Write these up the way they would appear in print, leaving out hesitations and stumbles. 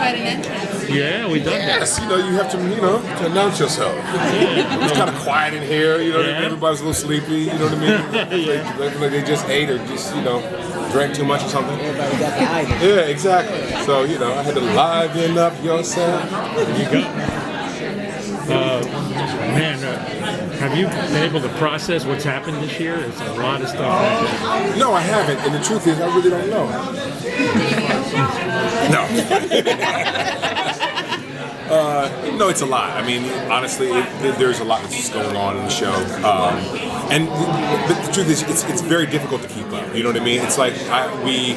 quite an entrance. Yeah, we done that. Yes, you have to, to announce yourself. It's kind of quiet in here, everybody's a little sleepy, you know what I mean? Like they just ate or just, drank too much or something. Everybody got the item. Yeah, exactly. So, I had to liven up yourself. There you go. Man, have you been able to process what's happened this year? It's a lot of stuff happening. No, I haven't, and the truth is, I really don't know. No, it's a lot. I mean, honestly, there's a lot that's just going on in the show. And the truth is, it's very difficult to keep up. You know what I mean? It's like we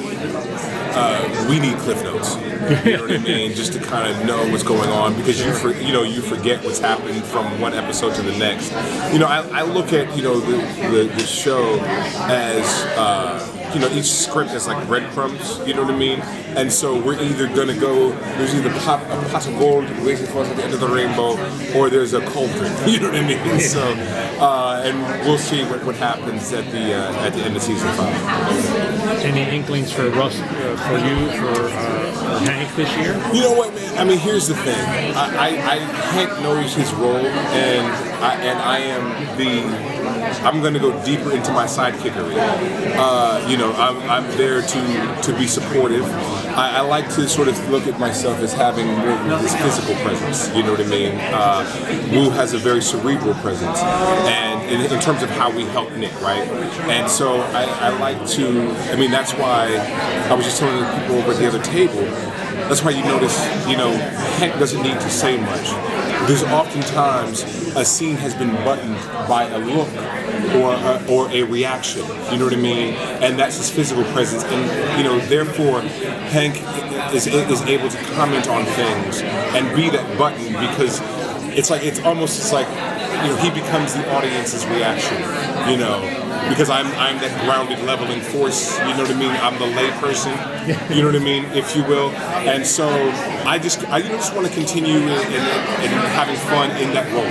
need cliff notes. You know what I mean? Just to kind of know what's going on, because you forget what's happening from one episode to the next. I look at the show as each script is like breadcrumbs. You know what I mean? And so we're either gonna go. There's either a pot of gold waiting for us at the end of the rainbow, or there's a cauldron. You know what I mean? So, and we'll see what happens at the end of season 5. Any inklings for Russ, for you, for Hank this year? You know what, man? I mean, here's the thing. Hank knows his role, and I am the. I'm going to go deeper into my sidekickery. I'm there to be supportive. I like to sort of look at myself as having more of this physical presence. You know what I mean? Wu has a very cerebral presence, and in terms of how we help Nick, right? And so I like to. I mean, that's why I was just telling the people over at the other table. That's why you notice, Hank doesn't need to say much. There's oftentimes a scene has been buttoned by a look or a reaction. You know what I mean? And that's his physical presence. And therefore, Hank is able to comment on things and be that button, because it's like he becomes the audience's reaction. Because I'm that grounded, leveling force, you know what I mean? I'm the lay person, you know what I mean, if you will. And so I just want to continue in having fun in that role,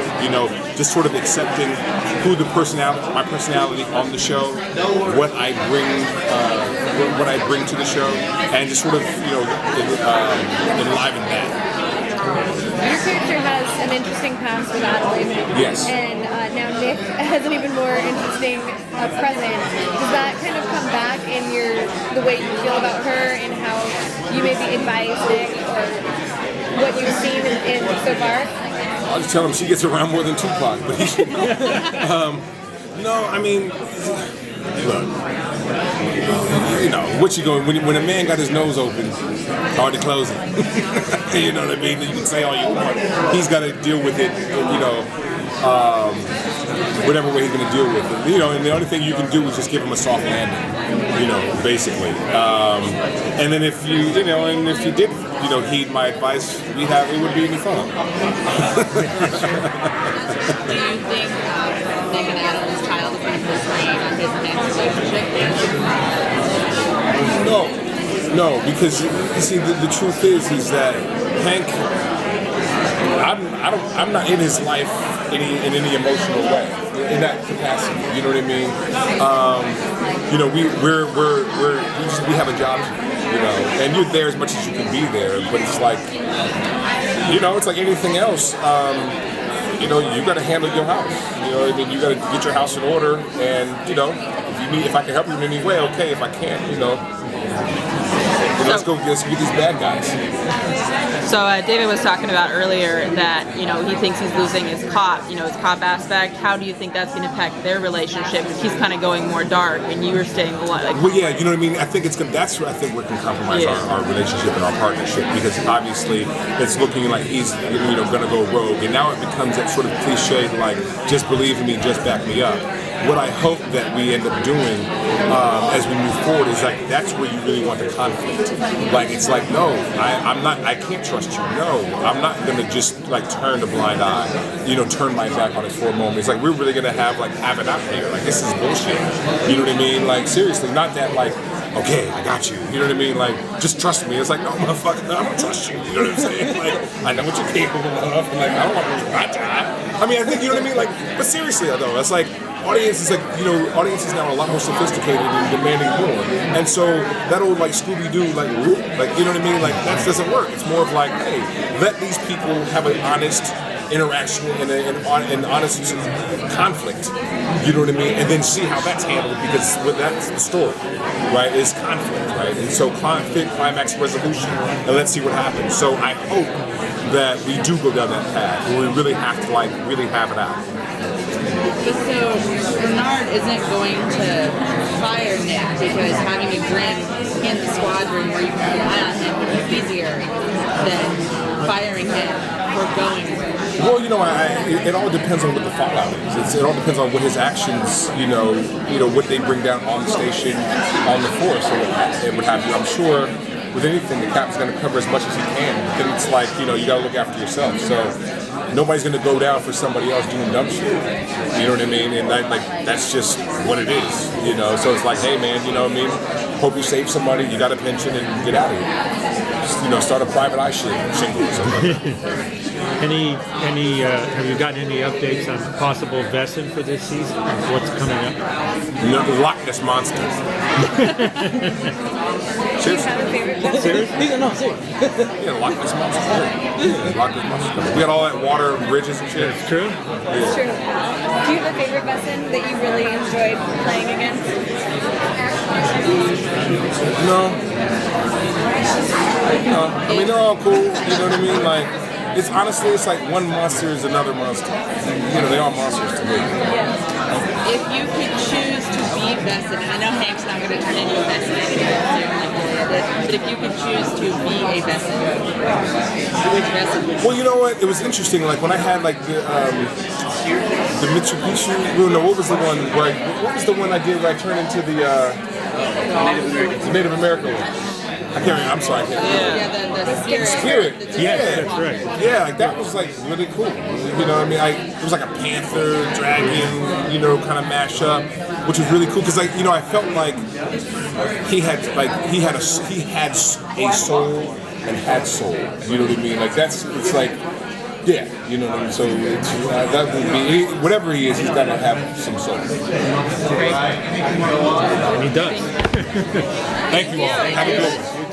just sort of accepting my personality on the show, what I bring to the show, and just sort of, enliven that. Your character has an interesting past with Adelaide. Yes. And now Nick has an even more interesting present. Does that kind of come back in the way you feel about her and how you maybe advise Nick or what you've seen in so far? I'll just tell him she gets around more than Tupac, but he should know. No, I mean, look, what you going, when a man got his nose open, hard to close it. You know what I mean? You can say all you want. He's got to deal with it, whatever way he's going to deal with it. And the only thing you can do is just give him a soft landing, basically. And then if you did, heed my advice, it would be any fun. Do you think Nick and Adam's child is going to play strain on his and Hank's relationship? No, because you see, the truth is that Hank, I'm not in his life in any emotional way in that capacity. You know what I mean? We have a job, and you're there as much as you can be there. But it's like, it's like anything else. You got to handle your house. You got to get your house in order, and if I can help you in any way, okay. If I can't, let's get these bad guys. So David was talking about earlier that he thinks he's losing his cop, his cop aspect. How do you think that's going to impact their relationship if he's kind of going more dark and you were staying a lot? Well, yeah, you know what I mean. I think that's where I think we can compromise our relationship and our partnership, because obviously it's looking like he's going to go rogue, and now it becomes that sort of cliche like just believe in me, just back me up. What I hope that we end up doing as we move forward is like that's where you really want the conflict. Like it's like no, I can't trust you. No, I'm not gonna just like turn a blind eye, turn my back on it for a moment. It's like we're really gonna have it out here. Like this is bullshit. You know what I mean? Like seriously, not that like okay, I got you. You know what I mean? Like just trust me. It's like no, motherfucker, I don't trust you. You know what I'm saying? Like I know what you're capable of. And, like I don't want to lose my job. I mean, I think you know what I mean. Like, but seriously though, it's like. audiences audiences now are a lot more sophisticated and demanding more, and so that old like Scooby Doo like you know what I mean, like that doesn't work. It's more of like, hey, let these people have an honest interaction and an honest conflict, you know what I mean, and then see how that's handled, because that's the story, right, is conflict, right, and so conflict, climax, resolution, and let's see what happens. So I hope that we do go down that path where we really have to like really have it out. So Bernard isn't going to fire Nick because having a Grimm in the squadron where you can rely on him would be easier than firing him or going with. Well, it all depends on what the fallout is. It all depends on what his actions, what they bring down on the station, on the force, and what have you. I'm sure with anything, the captain's going to cover as much as he can. Then it's like, you got to look after yourself. So nobody's going to go down for somebody else doing dumb shit. You know what I mean? And that's just what it is. So it's like, hey man, hope you save somebody. You got a pension and get out of here. Just, start a private eye shingle or something. Have you gotten any updates on possible Vesson for this season? What's coming up? No, Loch Ness Monster. Do you have a favorite Vesson? Seriously? No, seriously. Yeah, Loch Ness Monster. Yeah, Loch Ness Monster. We got all that water, bridges and shit. It's true? It's true. Do you have a favorite Vesson that you really enjoyed playing against? No. I mean, they're all cool. You know what I mean? Like, it's honestly, it's like one monster is another monster. They are monsters to me. If you could choose to be Vesson, and I know Hank's not going to turn into a Vesson anytime soon, but if you could choose to be a Vesson, which Vesson would you? Well, you know what? It was interesting. Like when I had like the Mitsubishi. What was the one? What was the one I did where I turned into the Native American one? I can't remember. I'm sorry. I can't remember. Yeah, the Spirit. Yes, that's right. Yeah, like that was like really cool. It was like a panther, dragon, kind of mashup, which was really cool because I felt like he had a soul and had soul. You know what I mean? Like it's like. Yeah, you know what I mean? So it's, that would be, whatever he is, he's got to have some soul. And he does. Thank you all. Have a good one.